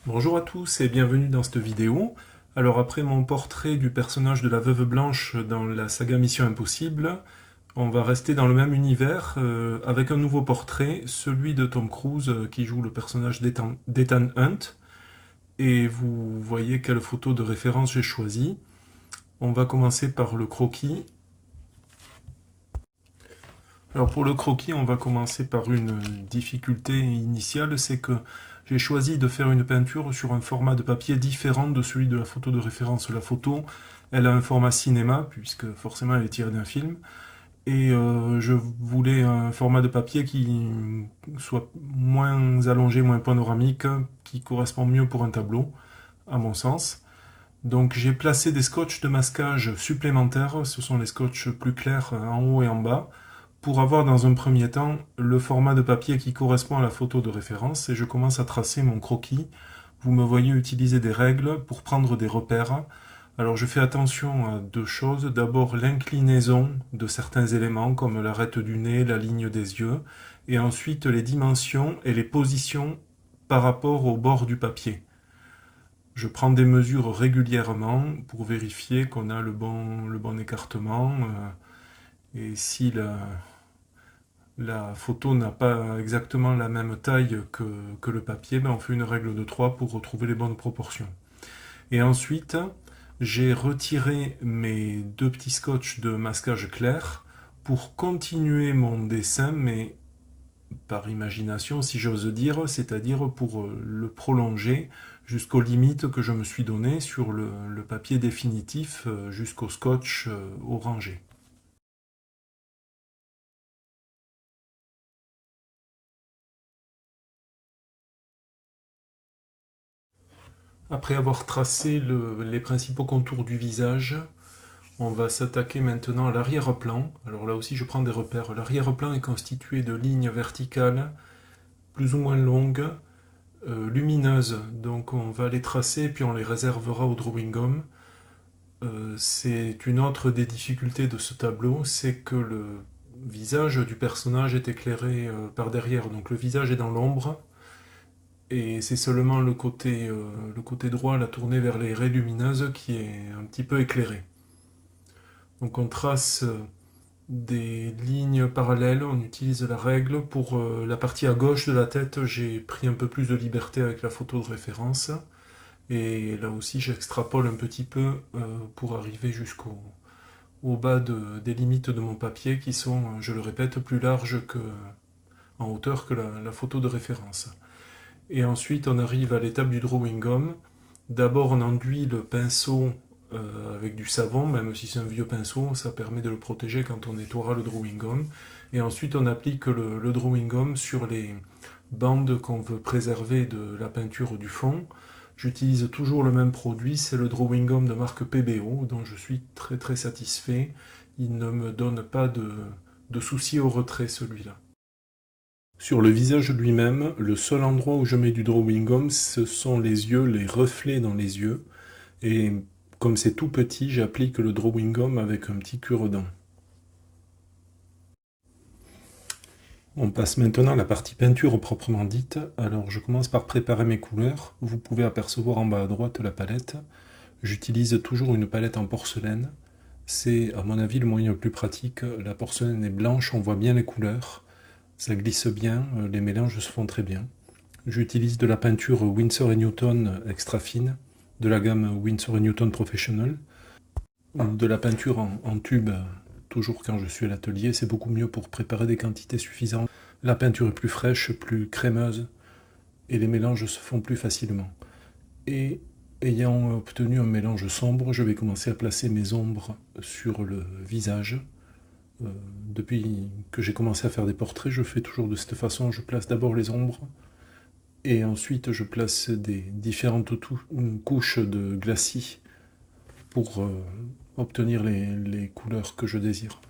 Bonjour à tous et bienvenue dans cette vidéo. Alors après mon portrait du personnage de la Veuve Blanche dans la saga Mission Impossible, on va rester dans le même univers avec un nouveau portrait, celui de Tom Cruise qui joue le personnage d'Ethan Hunt. Et vous voyez quelle photo de référence j'ai choisi. On va commencer par le croquis. Alors pour le croquis, on va commencer par une difficulté initiale, c'est que j'ai choisi de faire une peinture sur un format de papier différent de celui de la photo de référence. La photo, elle a un format cinéma, puisque forcément elle est tirée d'un film, et je voulais un format de papier qui soit moins allongé, moins panoramique, qui correspond mieux pour un tableau, à mon sens. Donc j'ai placé des scotch de masquage supplémentaires, ce sont les scotch plus clairs en haut et en bas, pour avoir dans un premier temps le format de papier qui correspond à la photo de référence et je commence à tracer mon croquis. Vous me voyez utiliser des règles pour prendre des repères. Alors je fais attention à deux choses. D'abord l'inclinaison de certains éléments comme l'arête du nez, la ligne des yeux et ensuite les dimensions et les positions par rapport au bord du papier. Je prends des mesures régulièrement pour vérifier qu'on a le bon écartement et si la photo n'a pas exactement la même taille que le papier, ben on fait une règle de 3 pour retrouver les bonnes proportions. Et ensuite, j'ai retiré mes deux petits scotch de masquage clair pour continuer mon dessin, mais par imagination, si j'ose dire, c'est-à-dire pour le prolonger jusqu'aux limites que je me suis données sur le papier définitif jusqu'au scotch orangé. Après avoir tracé les principaux contours du visage, on va s'attaquer maintenant à l'arrière-plan. Alors là aussi je prends des repères. L'arrière-plan est constitué de lignes verticales plus ou moins longues, lumineuses. Donc on va les tracer puis on les réservera au drawing gum. C'est une autre des difficultés de ce tableau, c'est que le visage du personnage est éclairé par derrière. Donc le visage est dans l'ombre et c'est seulement le côté droit, la tournée vers les raies lumineuses, qui est un petit peu éclairé. Donc on trace des lignes parallèles, on utilise la règle. Pour la partie à gauche de la tête, j'ai pris un peu plus de liberté avec la photo de référence. Et là aussi, j'extrapole un petit peu pour arriver jusqu'au au bas des limites de mon papier qui sont, je le répète, plus larges en hauteur que la photo de référence. Et ensuite, on arrive à l'étape du drawing gum. D'abord, on enduit le pinceau avec du savon, même si c'est un vieux pinceau, ça permet de le protéger quand on nettoiera le drawing gum. Et ensuite, on applique le drawing gum sur les bandes qu'on veut préserver de la peinture du fond. J'utilise toujours le même produit, c'est le drawing gum de marque PBO, dont je suis très très satisfait. Il ne me donne pas de soucis au retrait, celui-là. Sur le visage lui-même, le seul endroit où je mets du drawing gum, ce sont les yeux, les reflets dans les yeux. Et comme c'est tout petit, j'applique le drawing gum avec un petit cure-dent. On passe maintenant à la partie peinture proprement dite. Alors je commence par préparer mes couleurs. Vous pouvez apercevoir en bas à droite la palette. J'utilise toujours une palette en porcelaine. C'est à mon avis le moyen le plus pratique. La porcelaine est blanche, on voit bien les couleurs. Ça glisse bien, les mélanges se font très bien. J'utilise de la peinture Winsor & Newton extra fine, de la gamme Winsor & Newton Professional, de la peinture en tube, toujours quand je suis à l'atelier, c'est beaucoup mieux pour préparer des quantités suffisantes. La peinture est plus fraîche, plus crémeuse, et les mélanges se font plus facilement. Et ayant obtenu un mélange sombre, je vais commencer à placer mes ombres sur le visage. Depuis que j'ai commencé à faire des portraits, je fais toujours de cette façon. Je place d'abord les ombres, et ensuite je place des différentes couches de glacis pour obtenir les couleurs que je désire.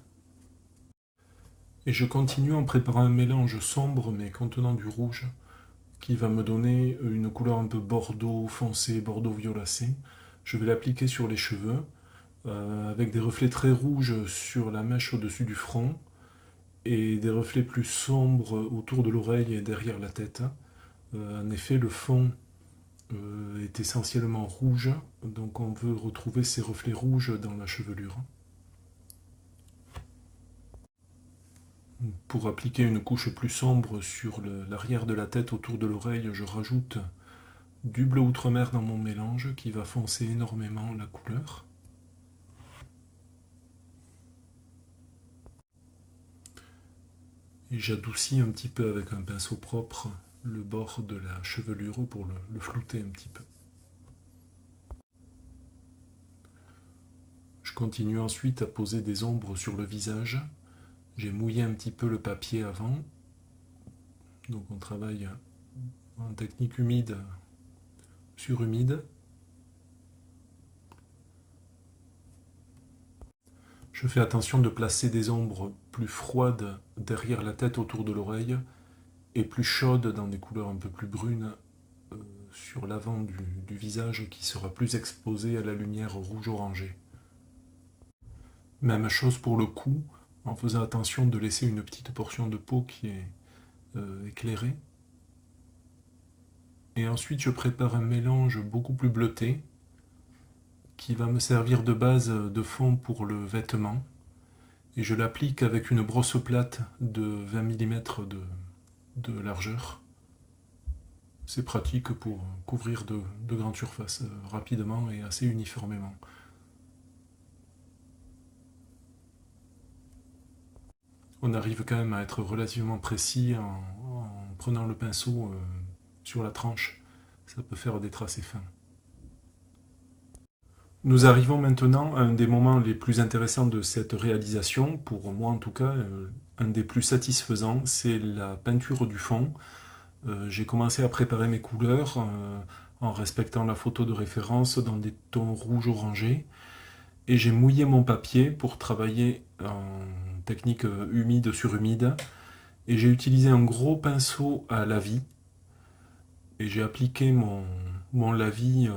Et je continue en préparant un mélange sombre mais contenant du rouge qui va me donner une couleur un peu bordeaux foncé, bordeaux violacé. Je vais l'appliquer sur les cheveux avec des reflets très rouges sur la mèche au-dessus du front et des reflets plus sombres autour de l'oreille et derrière la tête. En effet, le fond est essentiellement rouge, donc on veut retrouver ces reflets rouges dans la chevelure. Pour appliquer une couche plus sombre sur l'arrière de la tête autour de l'oreille, je rajoute du bleu outremer dans mon mélange qui va foncer énormément la couleur. Et j'adoucis un petit peu avec un pinceau propre le bord de la chevelure pour le flouter un petit peu. Je continue ensuite à poser des ombres sur le visage. J'ai mouillé un petit peu le papier avant. Donc on travaille en technique humide sur humide. Je fais attention de placer des ombres plus froides derrière la tête autour de l'oreille et plus chaudes dans des couleurs un peu plus brunes sur l'avant du visage qui sera plus exposé à la lumière rouge-orangée. Même chose pour le cou, en faisant attention de laisser une petite portion de peau qui est éclairée. Et ensuite je prépare un mélange beaucoup plus bleuté qui va me servir de base de fond pour le vêtement. Et je l'applique avec une brosse plate de 20 mm de largeur. C'est pratique pour couvrir de grandes surfaces rapidement et assez uniformément. On arrive quand même à être relativement précis en prenant le pinceau sur la tranche. Ça peut faire des tracés fins. Nous arrivons maintenant à un des moments les plus intéressants de cette réalisation, pour moi en tout cas, un des plus satisfaisants, c'est la peinture du fond. J'ai commencé à préparer mes couleurs en respectant la photo de référence dans des tons rouge-orangé, et j'ai mouillé mon papier pour travailler en technique humide sur humide, et j'ai utilisé un gros pinceau à lavis, et j'ai appliqué mon lavis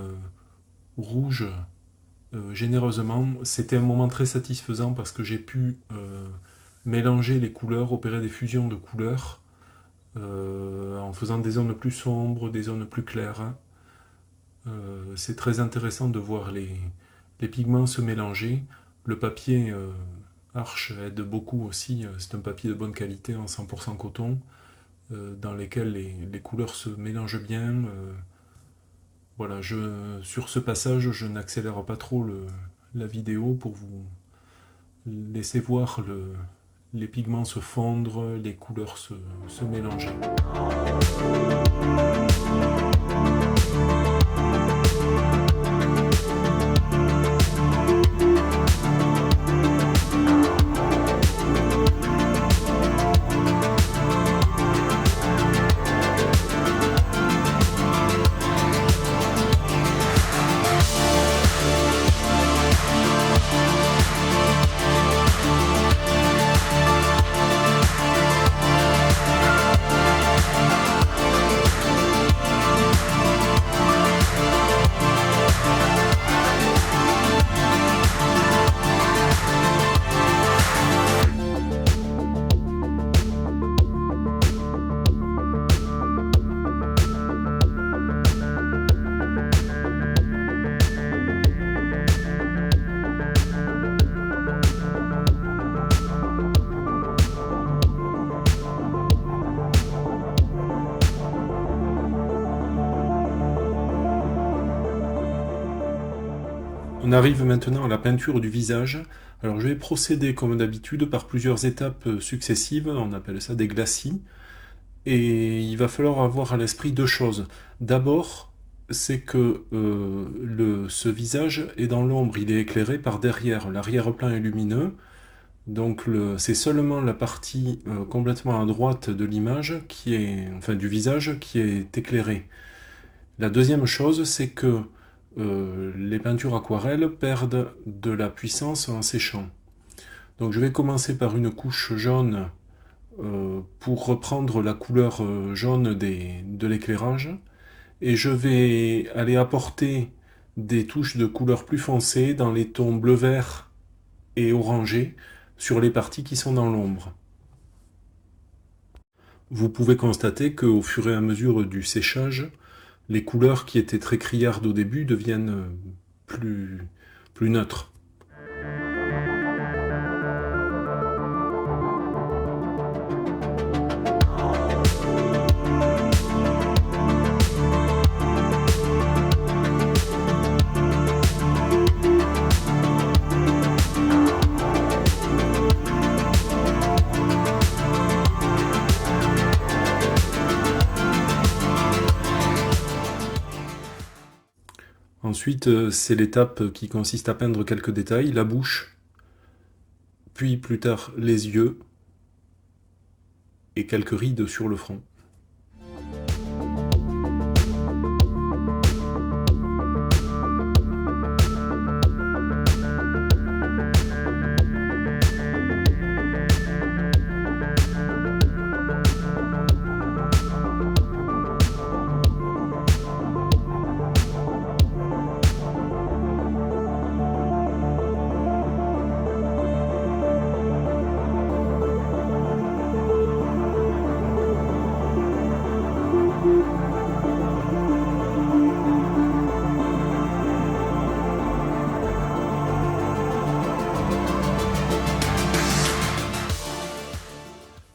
rouge généreusement. C'était un moment très satisfaisant parce que j'ai pu mélanger les couleurs, opérer des fusions de couleurs en faisant des zones plus sombres, des zones plus claires. C'est très intéressant de voir les pigments se mélanger. Le papier Arches aide beaucoup aussi, c'est un papier de bonne qualité en 100% coton dans lesquels les couleurs se mélangent bien. Voilà, sur ce passage, je n'accélère pas trop la vidéo pour vous laisser voir les pigments se fondre, les couleurs se mélanger. On arrive maintenant à la peinture du visage. Alors je vais procéder comme d'habitude par plusieurs étapes successives, on appelle ça des glacis. Et il va falloir avoir à l'esprit deux choses. D'abord, c'est que ce visage est dans l'ombre, il est éclairé par derrière, l'arrière-plan est lumineux. Donc c'est seulement la partie complètement à droite de l'image, enfin du visage, qui est éclairée. La deuxième chose, c'est que les peintures aquarelles perdent de la puissance en séchant. Donc je vais commencer par une couche jaune pour reprendre la couleur jaune de l'éclairage, et je vais aller apporter des touches de couleur plus foncées dans les tons bleu-vert et orangé sur les parties qui sont dans l'ombre. Vous pouvez constater qu'au fur et à mesure du séchage, les couleurs qui étaient très criardes au début deviennent plus neutres. Ensuite, c'est l'étape qui consiste à peindre quelques détails, la bouche, puis plus tard les yeux et quelques rides sur le front.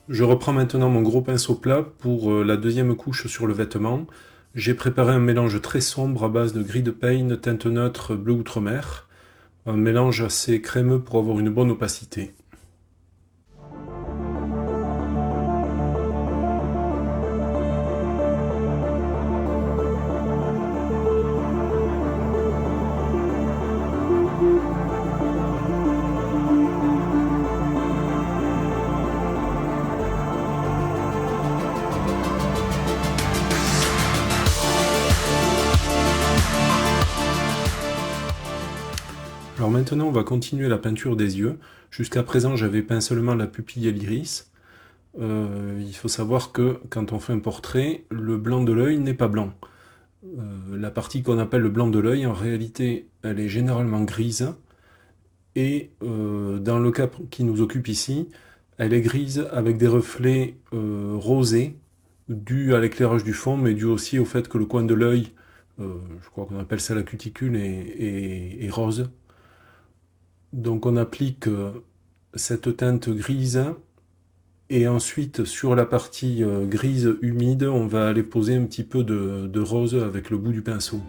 Je reprends maintenant mon gros pinceau plat pour la deuxième couche sur le vêtement. J'ai préparé un mélange très sombre à base de gris de pain, teinte neutre, bleu outre-mer. Un mélange assez crémeux pour avoir une bonne opacité. Alors maintenant, on va continuer la peinture des yeux. Jusqu'à présent, j'avais peint seulement la pupille et l'iris. Il faut savoir que quand on fait un portrait, le blanc de l'œil n'est pas blanc. La partie qu'on appelle le blanc de l'œil, en réalité, elle est généralement grise. Et dans le cas qui nous occupe ici, elle est grise avec des reflets rosés, dus à l'éclairage du fond, mais dû aussi au fait que le coin de l'œil, je crois qu'on appelle ça la cuticule, est rose. Donc on applique cette teinte grise et ensuite sur la partie grise humide, on va aller poser un petit peu de rose avec le bout du pinceau.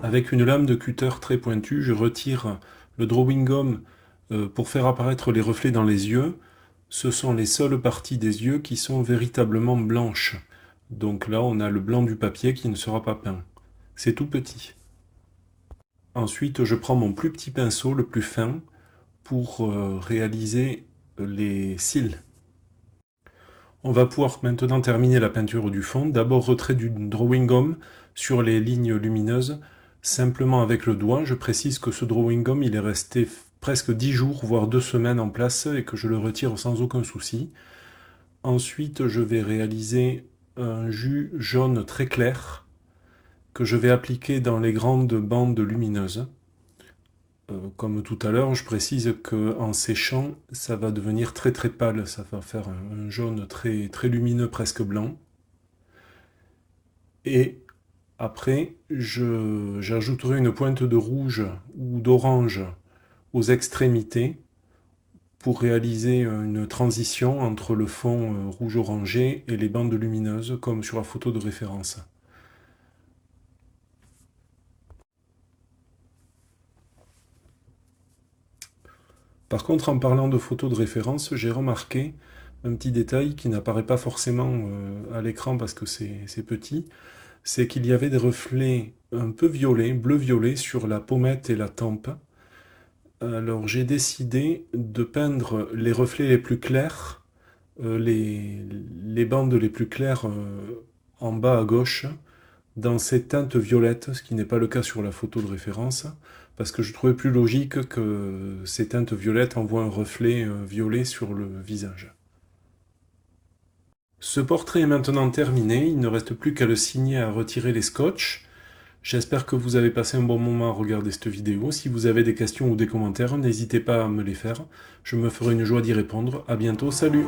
Avec une lame de cutter très pointue, je retire le drawing gum pour faire apparaître les reflets dans les yeux. Ce sont les seules parties des yeux qui sont véritablement blanches. Donc là, on a le blanc du papier qui ne sera pas peint. C'est tout petit. Ensuite, je prends mon plus petit pinceau, le plus fin, pour réaliser les cils. On va pouvoir maintenant terminer la peinture du fond. D'abord, retrait du drawing gum sur les lignes lumineuses. Simplement avec le doigt, je précise que ce drawing gum il est resté presque 10 jours, voire 2 semaines en place et que je le retire sans aucun souci. Ensuite, je vais réaliser un jus jaune très clair que je vais appliquer dans les grandes bandes lumineuses. Comme tout à l'heure, je précise qu'en séchant, ça va devenir très très pâle, ça va faire un jaune très, très lumineux, presque blanc. Et après, j'ajouterai une pointe de rouge ou d'orange aux extrémités pour réaliser une transition entre le fond rouge-orangé et les bandes lumineuses, comme sur la photo de référence. Par contre, en parlant de photos de référence, j'ai remarqué un petit détail qui n'apparaît pas forcément à l'écran parce que c'est petit, c'est qu'il y avait des reflets un peu violets, bleu-violet, sur la pommette et la tempe. Alors j'ai décidé de peindre les reflets les plus clairs, les bandes les plus claires en bas à gauche, dans ces teintes violettes, ce qui n'est pas le cas sur la photo de référence, parce que je trouvais plus logique que ces teintes violettes envoient un reflet violet sur le visage. Ce portrait est maintenant terminé, il ne reste plus qu'à le signer et à retirer les scotch. J'espère que vous avez passé un bon moment à regarder cette vidéo. Si vous avez des questions ou des commentaires, n'hésitez pas à me les faire. Je me ferai une joie d'y répondre. À bientôt, salut!